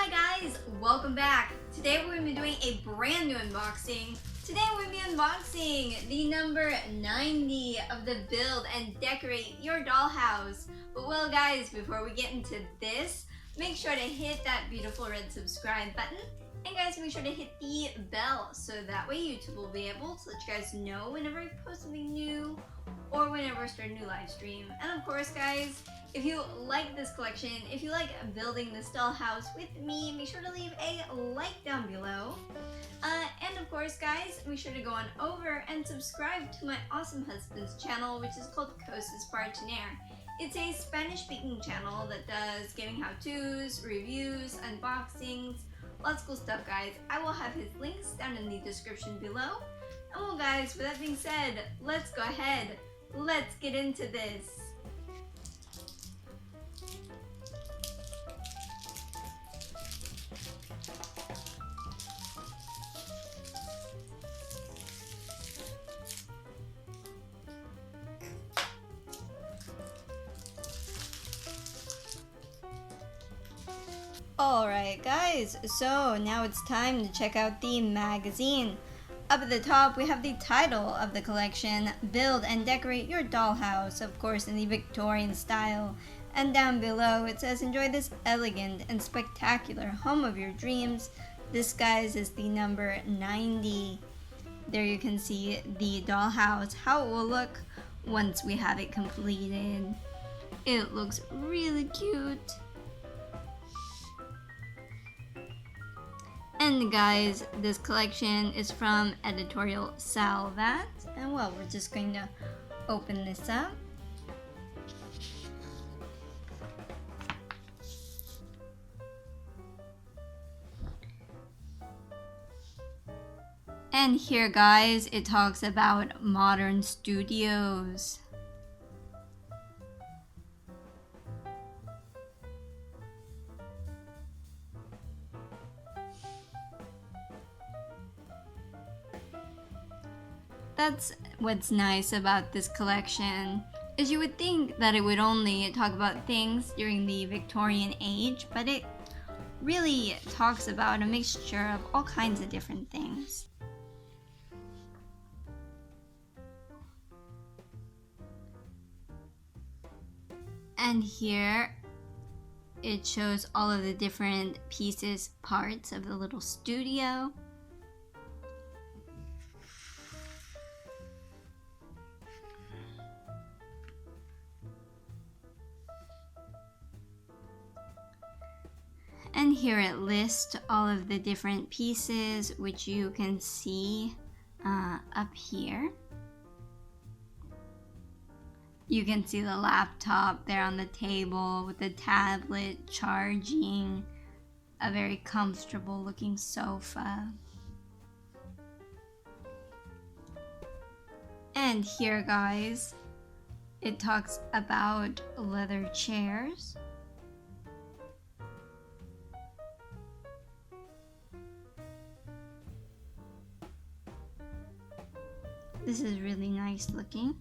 Hi guys, welcome back. Today we're going to be doing a brand new unboxing. Today we're going to be unboxing the number 90 of the Build and Decorate Your Dollhouse. But well guys, before we get into this, make sure to hit that beautiful red subscribe button. And guys, make sure to hit the bell so that way YouTube will be able to let you guys know whenever I post something new or whenever I start a new live stream. And of course guys, if you like this collection, if you like building this dollhouse with me, make sure to leave a like down below. And of course guys, make sure to go on over and subscribe to my awesome husband's channel, which is called Cosas Partiner. It's a Spanish-speaking channel that does gaming how-tos, reviews, unboxings, lots of cool stuff guys. I will have his links down in the description below. And well guys, with that being said, let's go ahead. Let's get into this. Alright guys, so now it's time to check out the magazine. Up at the top we have the title of the collection, Build and Decorate Your Dollhouse, of course in the Victorian style. And down below it says, enjoy this elegant and spectacular home of your dreams. This guys is the number 90. There you can see the dollhouse, how it will look once we have it completed. It looks really cute. And guys, this collection is from Editorial Salvat. And well, we're just going to open this up. And here guys, it talks about modern studios. That's what's nice about this collection, is you would think that it would only talk about things during the Victorian age, but it really talks about a mixture of all kinds of different things. And here it shows all of the different pieces, parts of the little studio. And here it lists all of the different pieces, which you can see up here. You can see the laptop there on the table with the tablet charging, a very comfortable looking sofa. And here guys, it talks about leather chairs. This is really nice looking.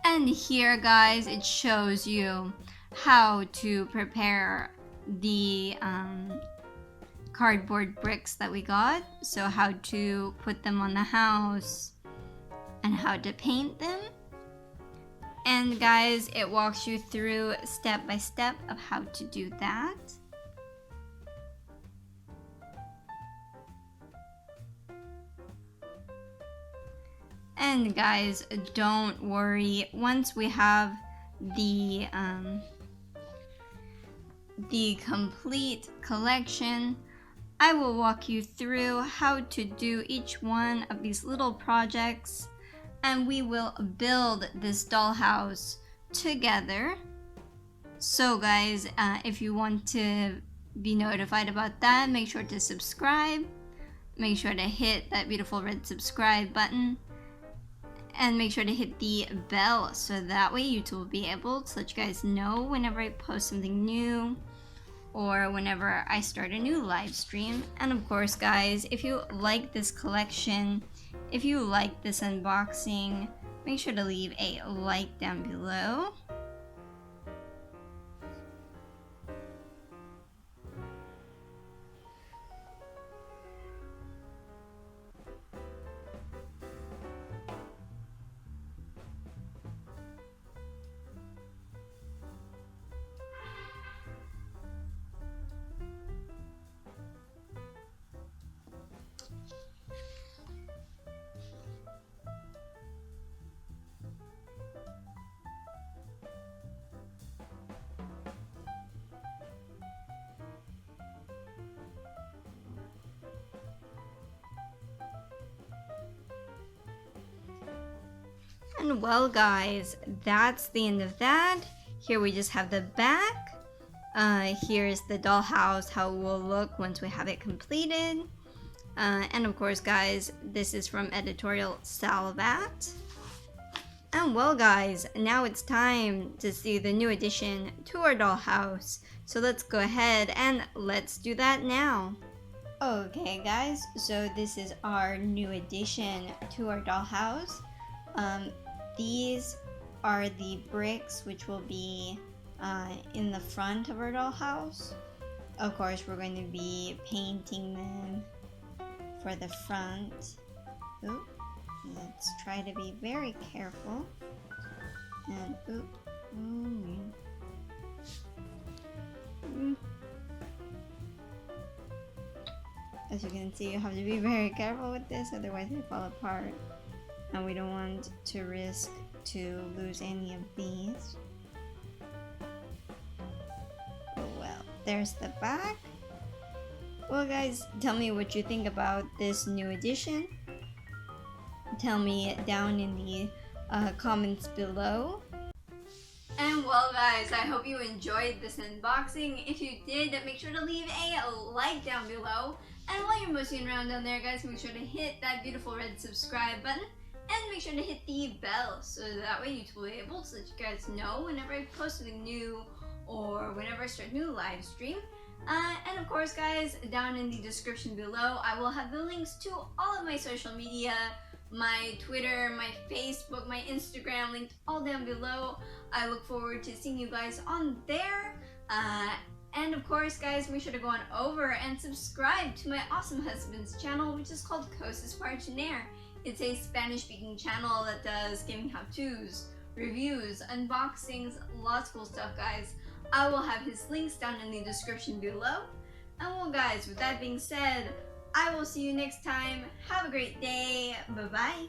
And here guys, it shows you how to prepare the cardboard bricks that we got. So how to put them on the house and how to paint them. And guys, it walks you through step by step of how to do that. And guys, don't worry, once we have the complete collection, I will walk you through how to do each one of these little projects and we will build this dollhouse together. So guys, if you want to be notified about that, make sure to subscribe. Make sure to hit that beautiful red subscribe button. And make sure to hit the bell so that way YouTube will be able to let you guys know whenever I post something new or whenever I start a new live stream. And of course guys, if you like this collection, if you like this unboxing, make sure to leave a like down below. And well guys, that's the end of that. Here we just have the back. Here's the dollhouse, how it will look once we have it completed. And of course guys, this is from Editorial Salvat. And well guys, now it's time to see the new addition to our dollhouse. So let's go ahead and let's do that now. Okay guys, so this is our new addition to our dollhouse. These are the bricks which will be in the front of our dollhouse. Of course, we're going to be painting them for the front. Oop. Let's try to be very careful. And oop. As you can see, you have to be very careful with this, otherwise they fall apart. And we don't want to risk to lose any of these. Oh well, there's the back. Well guys, tell me what you think about this new addition. Tell me down in the comments below. And well guys, I hope you enjoyed this unboxing. If you did, make sure to leave a like down below. And while you're moseying around down there guys, make sure to hit that beautiful red subscribe button. And make sure to hit the bell so that way YouTube will be able to let you guys know whenever I post something new or whenever I start a new live stream. And of course guys, down in the description below, I will have the links to all of my social media, my Twitter, my Facebook, my Instagram, linked all down below. I look forward to seeing you guys on there. And of course guys, make sure to go on over and subscribe to my awesome husband's channel, which is called Cosas Parchiner. It's a Spanish-speaking channel that does gaming how-tos, reviews, unboxings, lots of cool stuff, guys. I will have his links down in the description below. And well, guys, with that being said, I will see you next time. Have a great day. Bye-bye.